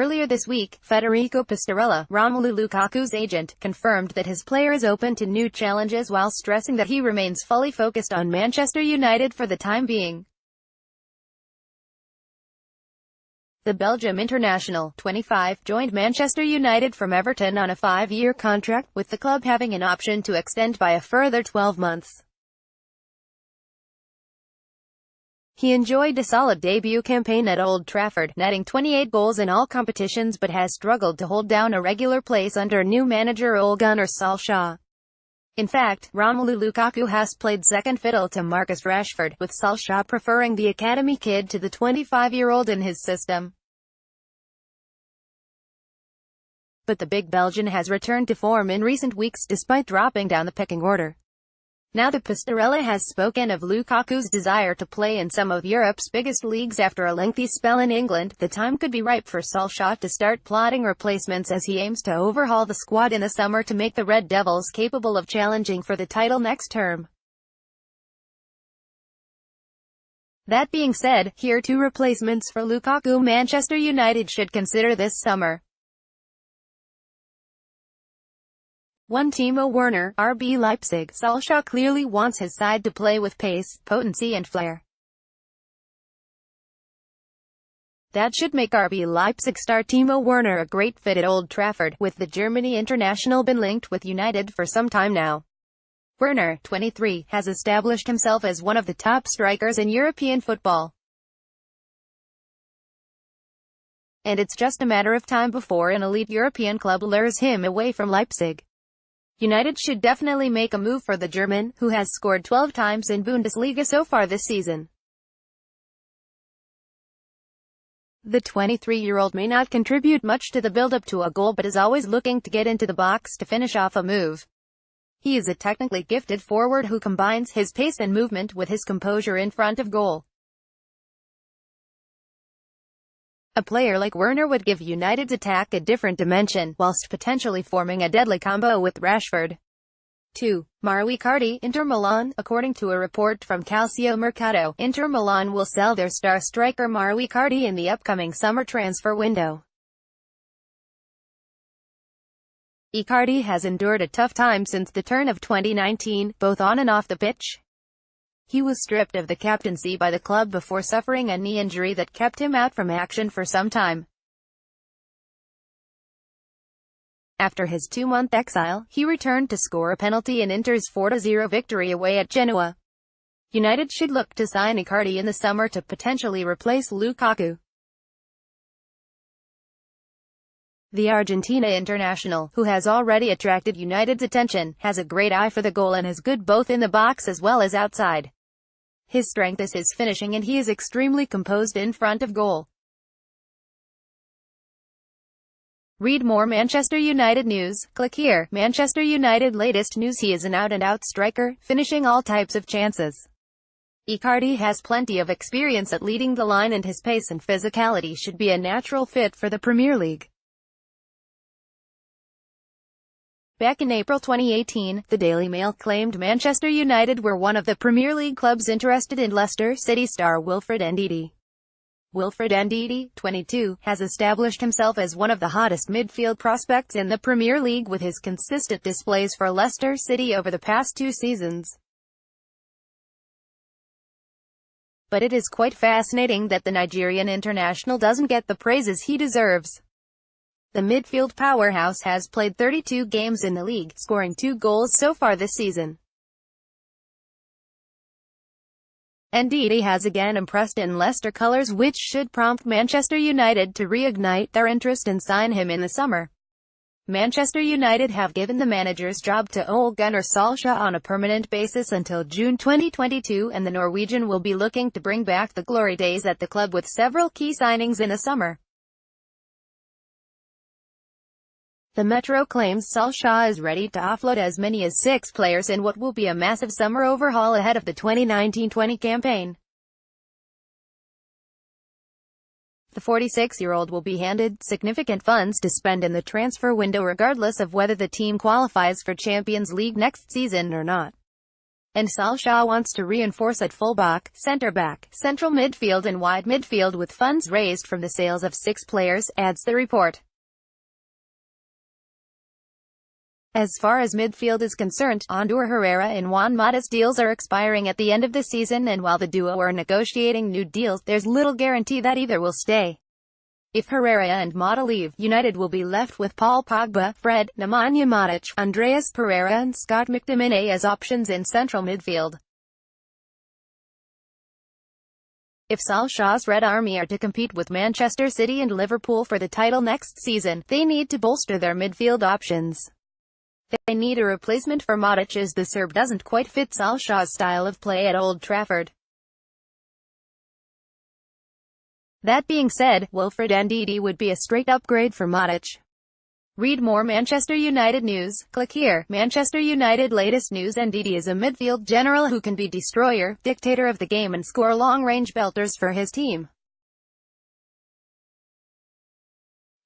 Earlier this week, Federico Pastorello, Romelu Lukaku's agent, confirmed that his player is open to new challenges while stressing that he remains fully focused on Manchester United for the time being. The Belgium international, 25, joined Manchester United from Everton on a 5-year contract, with the club having an option to extend by a further 12 months. He enjoyed a solid debut campaign at Old Trafford, netting 28 goals in all competitions, but has struggled to hold down a regular place under new manager Ole Gunnar Solskjaer. In fact, Romelu Lukaku has played second fiddle to Marcus Rashford, with Solskjaer preferring the academy kid to the 25-year-old in his system. But the big Belgian has returned to form in recent weeks despite dropping down the pecking order. Now that Pastorello has spoken of Lukaku's desire to play in some of Europe's biggest leagues after a lengthy spell in England, the time could be ripe for Solskjaer to start plotting replacements as he aims to overhaul the squad in the summer to make the Red Devils capable of challenging for the title next term. That being said, here are 2 replacements for Lukaku Manchester United should consider this summer. 1. Timo Werner, RB Leipzig. Solskjaer clearly wants his side to play with pace, potency and flair. That should make RB Leipzig star Timo Werner a great fit at Old Trafford, with the Germany international been linked with United for some time now. Werner, 23, has established himself as one of the top strikers in European football. And it's just a matter of time before an elite European club lures him away from Leipzig. United should definitely make a move for the German, who has scored 12 times in Bundesliga so far this season. The 23-year-old may not contribute much to the build-up to a goal but is always looking to get into the box to finish off a move. He is a technically gifted forward who combines his pace and movement with his composure in front of goal. A player like Werner would give United's attack a different dimension, whilst potentially forming a deadly combo with Rashford. 2. Mauro Icardi, Inter Milan. According to a report from Calcio Mercato, Inter Milan will sell their star striker Mauro Icardi in the upcoming summer transfer window. Icardi has endured a tough time since the turn of 2019, both on and off the pitch. He was stripped of the captaincy by the club before suffering a knee injury that kept him out from action for some time. After his 2-month exile, he returned to score a penalty in Inter's 4-0 victory away at Genoa. United should look to sign Icardi in the summer to potentially replace Lukaku. The Argentina international, who has already attracted United's attention, has a great eye for the goal and is good both in the box as well as outside. His strength is his finishing and he is extremely composed in front of goal. Read more Manchester United news. Click here. Manchester United latest news. He is an out-and-out striker, finishing all types of chances. Icardi has plenty of experience at leading the line and his pace and physicality should be a natural fit for the Premier League. Back in April 2018, the Daily Mail claimed Manchester United were one of the Premier League clubs interested in Leicester City star Wilfred Ndidi. Wilfred Ndidi, 22, has established himself as one of the hottest midfield prospects in the Premier League with his consistent displays for Leicester City over the past 2 seasons. But it is quite fascinating that the Nigerian international doesn't get the praises he deserves. The midfield powerhouse has played 32 games in the league, scoring 2 goals so far this season. Ndidi has again impressed in Leicester colours, which should prompt Manchester United to reignite their interest and sign him in the summer. Manchester United have given the manager's job to Ole Gunnar Solskjaer on a permanent basis until June 2022, and the Norwegian will be looking to bring back the glory days at the club with several key signings in the summer. The Metro claims Solskjaer is ready to offload as many as 6 players in what will be a massive summer overhaul ahead of the 2019-20 campaign. The 46-year-old will be handed significant funds to spend in the transfer window regardless of whether the team qualifies for Champions League next season or not. And Solskjaer wants to reinforce at fullback, centre-back, central midfield and wide midfield with funds raised from the sales of 6 players, adds the report. As far as midfield is concerned, Ander Herrera and Juan Mata's deals are expiring at the end of the season, and while the duo are negotiating new deals, there's little guarantee that either will stay. If Herrera and Mata leave, United will be left with Paul Pogba, Fred, Nemanja Matic, Andreas Pereira and Scott McTominay as options in central midfield. If Solskjaer's Red Army are to compete with Manchester City and Liverpool for the title next season, they need to bolster their midfield options. They need a replacement for Matic, as the Serb doesn't quite fit Solskjaer's style of play at Old Trafford. That being said, Wilfred Ndidi would be a straight upgrade for Matic. Read more Manchester United news. Click here. Manchester United latest news. Ndidi is a midfield general who can be destroyer, dictator of the game and score long-range belters for his team.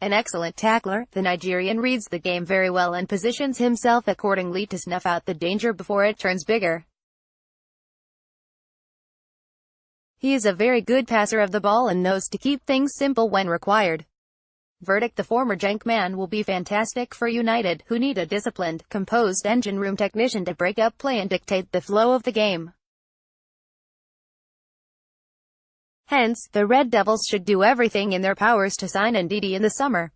An excellent tackler, the Nigerian reads the game very well and positions himself accordingly to snuff out the danger before it turns bigger. He is a very good passer of the ball and knows to keep things simple when required. Verdict: the former Genk man will be fantastic for United, who need a disciplined, composed engine room technician to break up play and dictate the flow of the game. Hence, the Red Devils should do everything in their powers to sign Ndidi in the summer.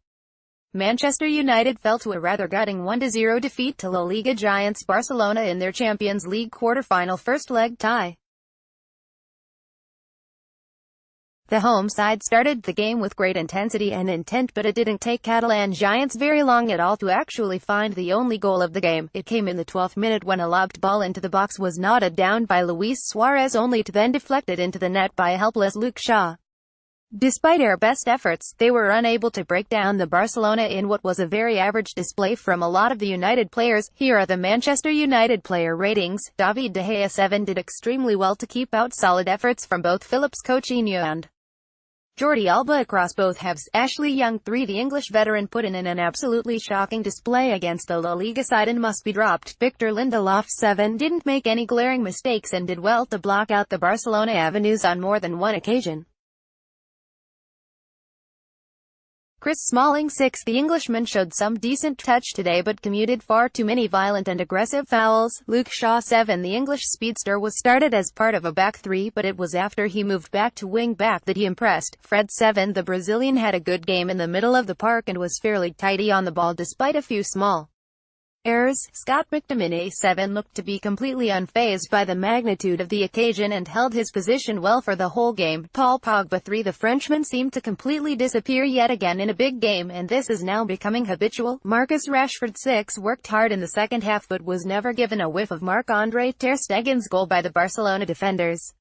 Manchester United fell to a rather gutting 1-0 defeat to La Liga giants Barcelona in their Champions League quarter-final first-leg tie. The home side started the game with great intensity and intent, but it didn't take Catalan giants very long at all to actually find the only goal of the game. It came in the 12th minute when a lobbed ball into the box was nodded down by Luis Suarez, only to then deflected into the net by a helpless Luke Shaw. Despite our best efforts, they were unable to break down the Barcelona in what was a very average display from a lot of the United players. Here are the Manchester United player ratings. David De Gea 7 did extremely well to keep out solid efforts from both Philips Coutinho and Jordi Alba across both halves. Ashley Young 3, the English veteran, put in an absolutely shocking display against the La Liga side and must be dropped. Victor Lindelof 7 didn't make any glaring mistakes and did well to block out the Barcelona avenues on more than one occasion. Chris Smalling 6, the Englishman showed some decent touch today but committed far too many violent and aggressive fouls. Luke Shaw 7, the English speedster, was started as part of a back three, but it was after he moved back to wing back that he impressed. Fred 7, the Brazilian had a good game in the middle of the park and was fairly tidy on the ball despite a few small errors. Scott McTominay 7 looked to be completely unfazed by the magnitude of the occasion and held his position well for the whole game. Paul Pogba 3, the Frenchman seemed to completely disappear yet again in a big game, and this is now becoming habitual. Marcus Rashford 6 worked hard in the second half but was never given a whiff of Marc-Andre ter Stegen's goal by the Barcelona defenders.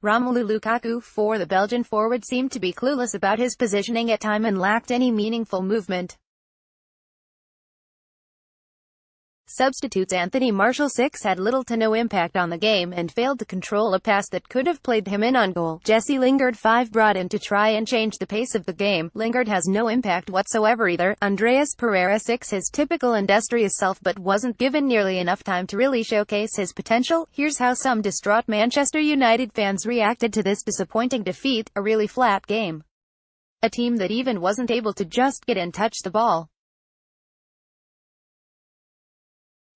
Romelu Lukaku 4, the Belgian forward seemed to be clueless about his positioning at time and lacked any meaningful movement. Substitutes Anthony Martial 6 had little to no impact on the game and failed to control a pass that could have played him in on goal. Jesse Lingard 5 brought in to try and change the pace of the game. Lingard has no impact whatsoever either. Andreas Pereira 6, his typical industrious self, but wasn't given nearly enough time to really showcase his potential. Here's how some distraught Manchester United fans reacted to this disappointing defeat: a really flat game. A team that even wasn't able to just get and touch the ball.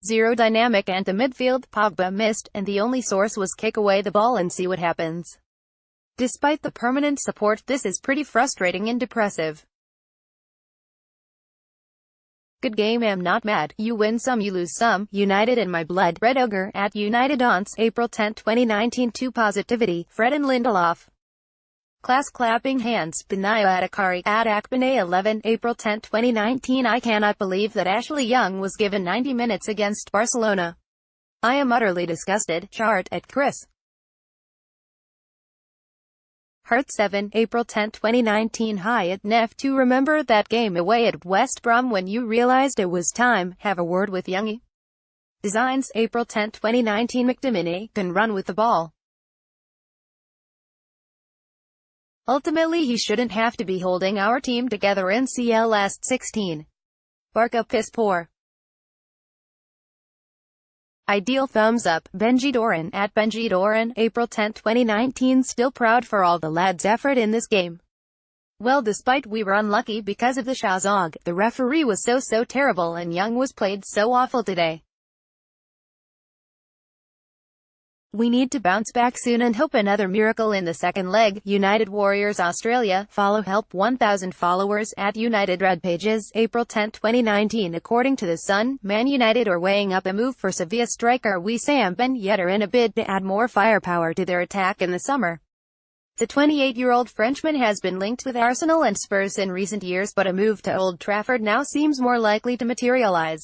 Zero dynamic and the midfield. Pogba missed, and the only source was kick away the ball and see what happens. Despite the permanent support, this is pretty frustrating and depressive. Good game, am not mad. You win some, you lose some. United in my blood. Red Ogre at United Once, April 10, 2019. 2 Positivity. Fred and Lindelof. Class clapping hands. Benayo Adakari at Akbane 11, April 10, 2019. I cannot believe that Ashley Young was given 90 minutes against Barcelona. I am utterly disgusted. Chart at Chris Hurt 7, April 10, 2019. Hi at Nef to remember that game away at West Brom when you realized it was time. Have a word with Youngie. Designs, April 10, 2019. McTominay can run with the ball. Ultimately he shouldn't have to be holding our team together. NCL last 16. Barca piss poor. Ideal thumbs up, Benji Doran, at Benji Doran, April 10, 2019. Still proud for all the lads' effort in this game. Well, despite we were unlucky because of the Shazog, the referee was so terrible and Young was played so awful today. We need to bounce back soon and hope another miracle in the second leg. United Warriors Australia, follow help 1000 followers, at United Red Pages, April 10, 2019. According to The Sun, Man United are weighing up a move for Sevilla striker Wissam Ben Yedder in a bid to add more firepower to their attack in the summer. The 28-year-old Frenchman has been linked with Arsenal and Spurs in recent years, but a move to Old Trafford now seems more likely to materialise.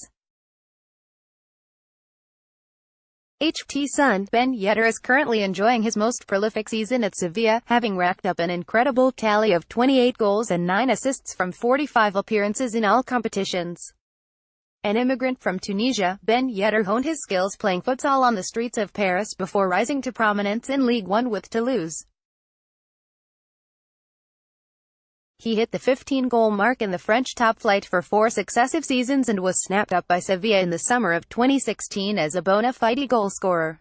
Sun, Ben Yedder is currently enjoying his most prolific season at Sevilla, having racked up an incredible tally of 28 goals and 9 assists from 45 appearances in all competitions. An immigrant from Tunisia, Ben Yedder honed his skills playing futsal on the streets of Paris before rising to prominence in Ligue 1 with Toulouse. He hit the 15-goal mark in the French top flight for 4 successive seasons and was snapped up by Sevilla in the summer of 2016 as a bona fide goalscorer.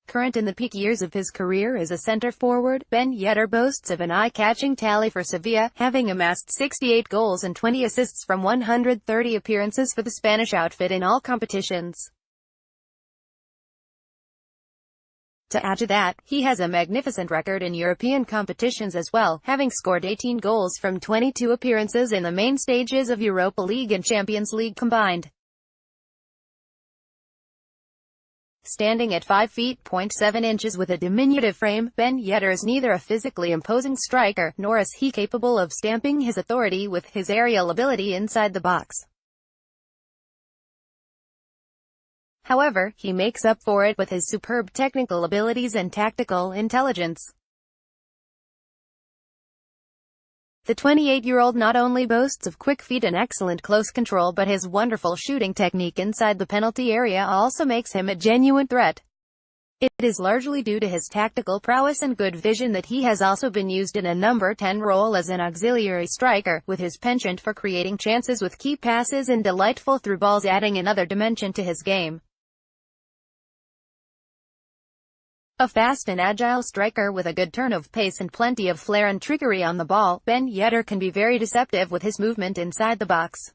Current in the peak years of his career as a centre-forward, Ben Yedder boasts of an eye-catching tally for Sevilla, having amassed 68 goals and 20 assists from 130 appearances for the Spanish outfit in all competitions. To add to that, he has a magnificent record in European competitions as well, having scored 18 goals from 22 appearances in the main stages of Europa League and Champions League combined. Standing at 5 feet .7 inches with a diminutive frame, Ben Yedder is neither a physically imposing striker, nor is he capable of stamping his authority with his aerial ability inside the box. However, he makes up for it with his superb technical abilities and tactical intelligence. The 28-year-old not only boasts of quick feet and excellent close control, but his wonderful shooting technique inside the penalty area also makes him a genuine threat. It is largely due to his tactical prowess and good vision that he has also been used in a number 10 role as an auxiliary striker, with his penchant for creating chances with key passes and delightful through balls adding another dimension to his game. A fast and agile striker with a good turn of pace and plenty of flair and trickery on the ball, Ben Yedder can be very deceptive with his movement inside the box.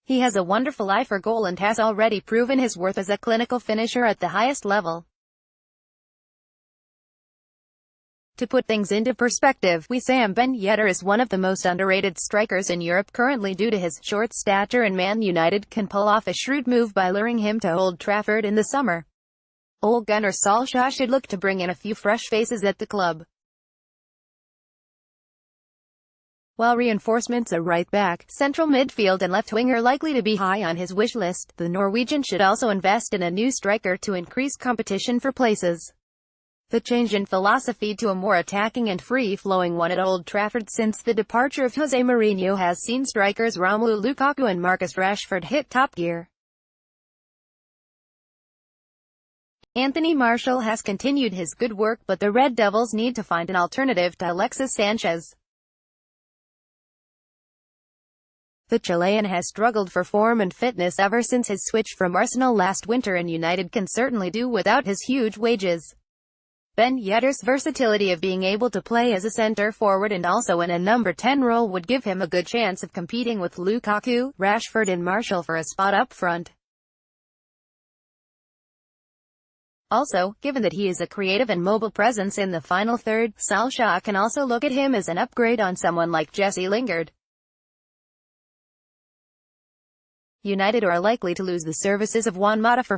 He has a wonderful eye for goal and has already proven his worth as a clinical finisher at the highest level. To put things into perspective, Wissam Ben Yedder is one of the most underrated strikers in Europe currently due to his short stature, and Man United can pull off a shrewd move by luring him to Old Trafford in the summer. Ole Gunnar Solskjaer should look to bring in a few fresh faces at the club. While reinforcements are right back, central midfield and left wing are likely to be high on his wish list, the Norwegian should also invest in a new striker to increase competition for places. The change in philosophy to a more attacking and free-flowing one at Old Trafford since the departure of Jose Mourinho has seen strikers Romelu Lukaku and Marcus Rashford hit top gear. Anthony Martial has continued his good work, but the Red Devils need to find an alternative to Alexis Sanchez. The Chilean has struggled for form and fitness ever since his switch from Arsenal last winter, and United can certainly do without his huge wages. Ben Yedder's versatility of being able to play as a centre-forward and also in a number 10 role would give him a good chance of competing with Lukaku, Rashford and Martial for a spot up front. Also, given that he is a creative and mobile presence in the final third, Solskjaer can also look at him as an upgrade on someone like Jesse Lingard. United are likely to lose the services of Juan Mata for